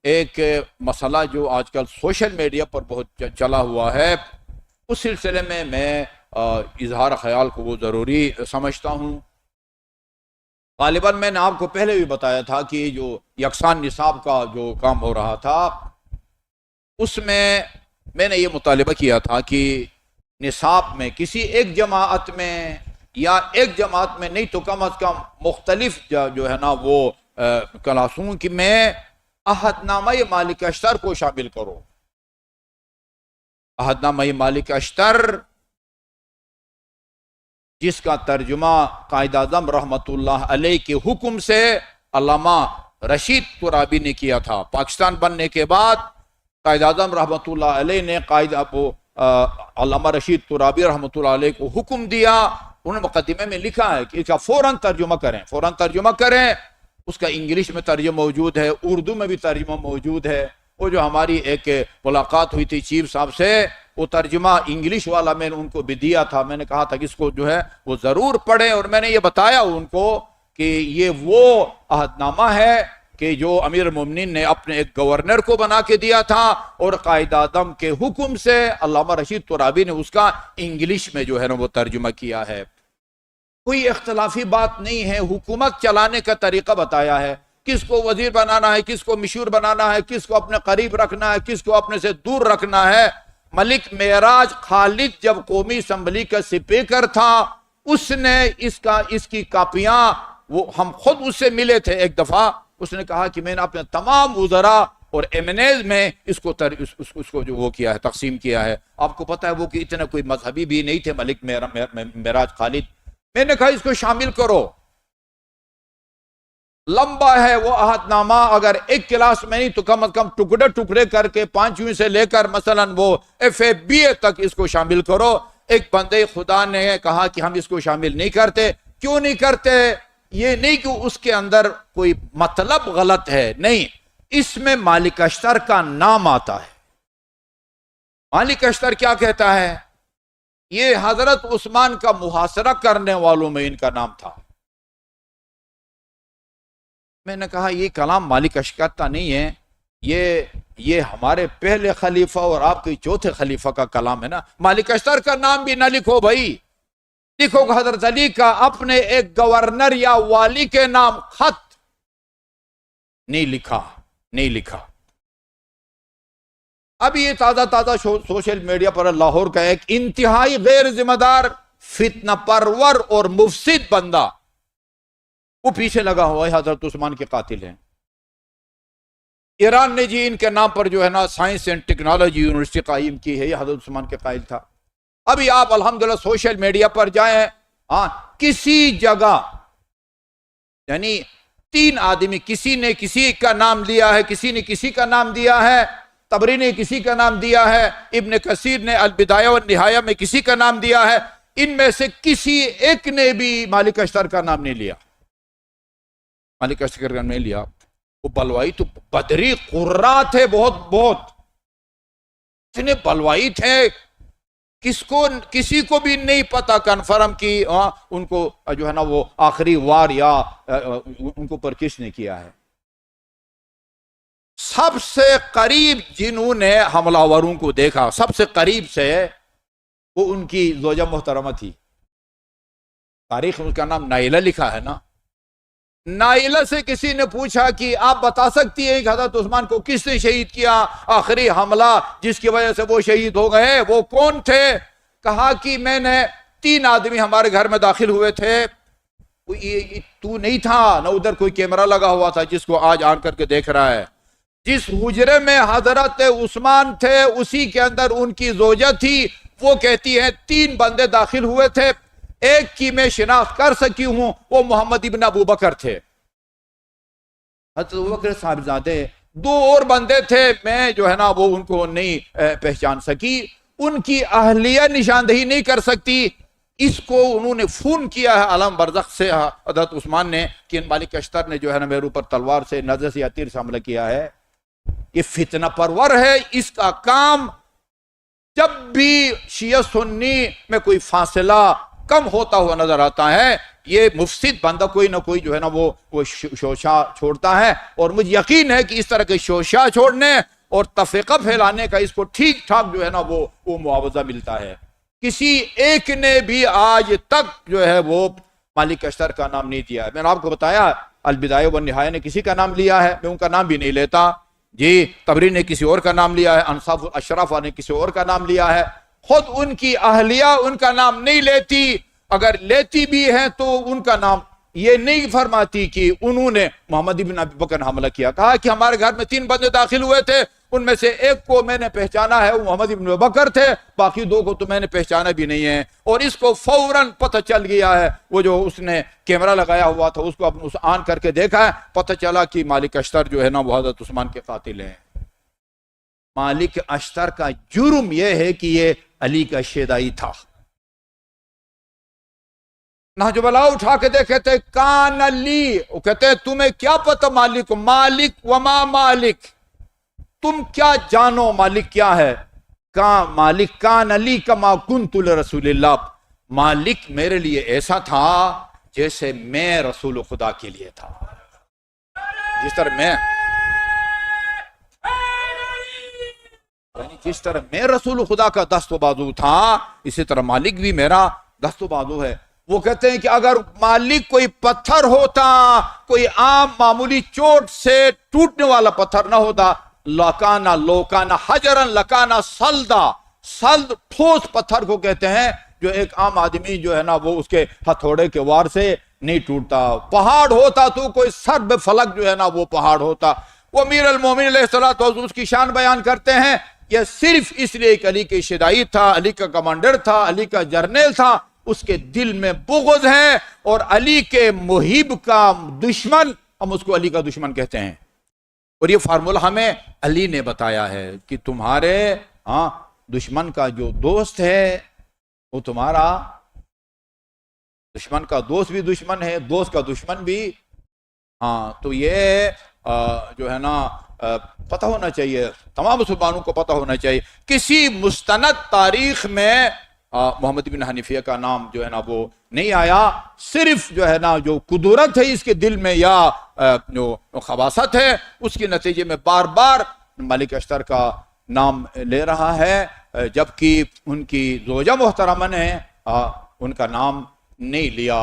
ایک مسئلہ جو آج کل سوشل میڈیا پر بہت چلا ہوا ہے، اس سلسلے میں اظہار خیال کو وہ ضروری سمجھتا ہوں۔ غالباً میں نے آپ کو پہلے بھی بتایا تھا کہ جو یکساں نصاب کا جو کام ہو رہا تھا، اس میں نے یہ مطالبہ کیا تھا کہ نصاب میں کسی ایک جماعت میں یا ایک جماعت میں نہیں تو کم از کم مختلف جو ہے نا وہ کلاسوں کی میں عہد نامہ مالک اشتر کو شامل کرو۔ عہد نامہ مالک اشتر جس کا ترجمہ قائد اعظم رحمۃ اللہ علیہ کے حکم سے علامہ رشید ترابی نے کیا تھا۔ پاکستان بننے کے بعد قائد اعظم رحمۃ اللہ علیہ نے علامہ رشید ترابی رحمۃ اللہ علیہ کو حکم دیا، انہوں نے مقدمے میں لکھا ہے کہ اس کا فوراً ترجمہ کریں۔ اس کا انگلش میں ترجمہ موجود ہے، اردو میں بھی ترجمہ موجود ہے۔ وہ جو ہماری ایک ملاقات ہوئی تھی چیف صاحب سے، وہ ترجمہ انگلش والا میں نے ان کو بھی دیا تھا۔ میں نے کہا تھا کہ اس کو جو ہے وہ ضرور پڑھیں، اور میں نے یہ بتایا ان کو کہ یہ وہ عہد نامہ ہے کہ جو امیر المومنین نے اپنے ایک گورنر کو بنا کے دیا تھا، اور قائد اعظم کے حکم سے علامہ رشید ترابی نے اس کا انگلش میں جو ہے نا وہ ترجمہ کیا ہے۔ کوئی اختلافی بات نہیں ہے، حکومت چلانے کا طریقہ بتایا ہے، کس کو وزیر بنانا ہے، کس کو مشیر بنانا ہے، کس کو اپنے قریب رکھنا ہے، کس کو اپنے سے دور رکھنا ہے۔ ملک معراج خالد جب قومی اسمبلی کا سپیکر تھا، اس نے اس کی کاپیاں وہ ہم خود اس سے ملے تھے ایک دفعہ، اس نے کہا کہ میں نے اپنے تمام وزراء اور ایمنیز میں اس کو جو وہ کیا ہے تقسیم کیا ہے۔ آپ کو پتہ ہے وہ کہ اتنا کوئی مذہبی بھی نہیں تھے ملک معراج خالد۔ میں نے کہا اس کو شامل کرو، لمبا ہے وہ عہد نامہ، اگر ایک کلاس میں نہیں تو کم از کم ٹکڑے کر کے 5ویں سے لے کر مثلا وہ FA تک اس کو شامل کرو۔ ایک بندے خدا نے کہا کہ ہم اس کو شامل نہیں کرتے۔ کیوں نہیں کرتے؟ یہ نہیں کہ اس کے اندر کوئی مطلب غلط ہے، نہیں، اس میں مالک اشتر کا نام آتا ہے۔ مالک اشتر کیا کہتا ہے؟ یہ حضرت عثمان کا محاصرہ کرنے والوں میں ان کا نام تھا۔ میں نے کہا یہ کلام مالک اشتر کا نہیں ہے، یہ ہمارے پہلے خلیفہ اور آپ کے چوتھے خلیفہ کا کلام ہے نا۔ مالک اشتر کا نام بھی نہ لکھو بھائی، لکھو کہ حضرت علی کا اپنے ایک گورنر یا والی کے نام خط نہیں لکھا۔ اب یہ تازہ سوشل میڈیا پر لاہور کا ایک انتہائی غیر ذمہ دار، فتنہ پرور اور مفسد بندہ وہ پیچھے لگا ہوا ہے، حضرت عثمان کے قاتل ہیں۔ ایران نے جی ان کے نام پر جو ہے نا سائنس اینڈ ٹیکنالوجی یونیورسٹی قائم کی ہے، یہ حضرت عثمان کے قائل تھا۔ ابھی آپ الحمدللہ سوشل میڈیا پر جائیں، کسی جگہ یعنی 3 آدمی، کسی نے کسی کا نام لیا ہے، کسی نے کسی کا نام دیا ہے، طبری نے کسی کا نام دیا ہے، ابن کثیر نے البدایہ والنہایہ میں کسی کا نام دیا ہے، ان میں سے کسی ایک نے بھی مالک اشتر کا نام نہیں لیا۔ مالک اشتر کا نام نہیں لیا۔ وہ بلوائی تو بدری قرہ تھے، بہت اتنے بلوائی تھے، کسی کو بھی نہیں پتا کنفرم کی ان کو جو ہے نا وہ آخری وار یا ان کو پر کس نے کیا ہے۔ سب سے قریب جنہوں نے حملہ آوروں کو دیکھا، سب سے قریب سے وہ ان کی زوجہ محترمہ تھی۔ تاریخ میں اس کا نام نائلہ لکھا ہے نا۔ نائلہ سے کسی نے پوچھا کہ آپ بتا سکتی ہیں کہ حضرت عثمان کو کس نے شہید کیا، آخری حملہ جس کی وجہ سے وہ شہید ہو گئے وہ کون تھے؟ کہا کہ میں نے 3 آدمی ہمارے گھر میں داخل ہوئے تھے، تو نہیں تھا نہ، ادھر کوئی کیمرہ لگا ہوا تھا جس کو آج آن کر کے دیکھ رہا ہے۔ جس حجرے میں حضرت عثمان تھے اسی کے اندر ان کی زوجہ تھی، وہ کہتی ہے 3 بندے داخل ہوئے تھے، ایک کی میں شناخت کر سکی ہوں، وہ محمد ابن ابو بکر تھے، حضرت ابو بکر صاحبزادے۔ 2 اور بندے تھے، میں جو ہے نا وہ ان کو نہیں پہچان سکی، ان کی اہلیہ نشاندہی نہیں کر سکتی۔ اس کو انہوں نے فون کیا ہے عالم برزخ سے حضرت عثمان نے کہ مالک اشتر نے جو ہے نا میرے اوپر تلوار سے، نظر سے یا تیر سے حملہ کیا ہے۔ یہ فتنہ پرور ہے، اس کا کام جب بھی شیعہ سنی میں کوئی فاصلہ کم ہوتا ہوا نظر آتا ہے یہ مفسد بندہ کوئی نہ کوئی جو ہے نا وہ شوشہ چھوڑتا ہے، اور مجھے یقین ہے کہ اس طرح کے شوشہ چھوڑنے اور تفرقہ پھیلانے کا اس کو ٹھیک ٹھاک جو ہے نا وہ معاوضہ ملتا ہے۔ کسی ایک نے بھی آج تک جو ہے وہ مالک اشتر کا نام نہیں دیا ہے۔ میں نے آپ کو بتایا البدایہ والنہایہ نے کسی کا نام لیا ہے، میں ان کا نام بھی نہیں لیتا جی۔ طبری نے کسی اور کا نام لیا ہے، انصاف الاشرافہ نے کسی اور کا نام لیا ہے، خود ان کی اہلیہ ان کا نام نہیں لیتی، اگر لیتی بھی ہیں تو ان کا نام یہ نہیں فرماتی کہ انہوں نے محمد ابن ابی بکر حملہ کیا۔ کہا کہ ہمارے گھر میں 3 بندے داخل ہوئے تھے، ان میں سے ایک کو میں نے پہچانا ہے، وہ محمد ابن ابی بکر تھے، باقی 2 کو تو میں نے پہچانا بھی نہیں ہے۔ اور اس کو فوراً پتہ چل گیا ہے، وہ جو اس نے کیمرہ لگایا ہوا تھا اس کو آن کر کے دیکھا ہے، پتہ چلا کہ مالک اشتر جو ہے نا وہ حضرت عثمان کے قاتل ہیں۔ مالک اشتر کا جرم یہ ہے کہ یہ علی کا شیدائی تھا۔ نہج البلاغہ اٹھا کے دیکھے تھے، کان علی، وہ کہتے ہیں تمہیں کیا پتہ مالک مالک وما مالک، تم کیا جانو مالک کیا ہے؟ مالک کان علی کما کنت لرسول اللہ، مالک میرے لیے ایسا تھا جیسے میں رسول خدا کے لیے تھا، جس طرح میں رسول خدا کا دست و بازو تھا، اسی طرح مالک بھی میرا دست و بازو ہے۔ وہ کہتے ہیں کہ اگر مالک کوئی پتھر ہوتا، کوئی عام معمولی چوٹ سے ٹوٹنے والا پتھر نہ ہوتا، لوکانا حجرن لکانا سلدا، سلد ٹھوس پتھر کو کہتے ہیں جو ایک عام آدمی جو ہے نا وہ اس کے ہتھوڑے کے وار سے نہیں ٹوٹتا۔ پہاڑ ہوتا تو کوئی سرب فلک جو ہے نا وہ پہاڑ ہوتا۔ وہ امیر المومنین علیہ الصلوۃ والسلام اس کی شان بیان کرتے ہیں، یہ صرف اس لیے کہ علی کے شیدائی تھا، علی کا کمانڈر تھا، علی کا جرنیل تھا، اس کے دل میں بغض ہے، اور علی کے محب کا دشمن، ہم اس کو علی کا دشمن کہتے ہیں۔ اور یہ فارمولہ ہمیں علی نے بتایا ہے کہ تمہارے دشمن کا جو دوست ہے وہ تمہارا دشمن کا دوست بھی دشمن ہے، دوست کا دشمن بھی۔ تو یہ جو ہے نا پتہ ہونا چاہیے، تمام مسلمانوں کو پتہ ہونا چاہیے۔ کسی مستند تاریخ میں محمد بن حنیفیہ کا نام جو ہے نا وہ نہیں آیا، صرف جو ہے نا جو قدرت ہے اس کے دل میں یا جو خباثت ہے اس کے نتیجے میں بار بار مالک اشتر کا نام لے رہا ہے، جبکہ ان کی زوجہ محترمہ نے ان کا نام نہیں لیا۔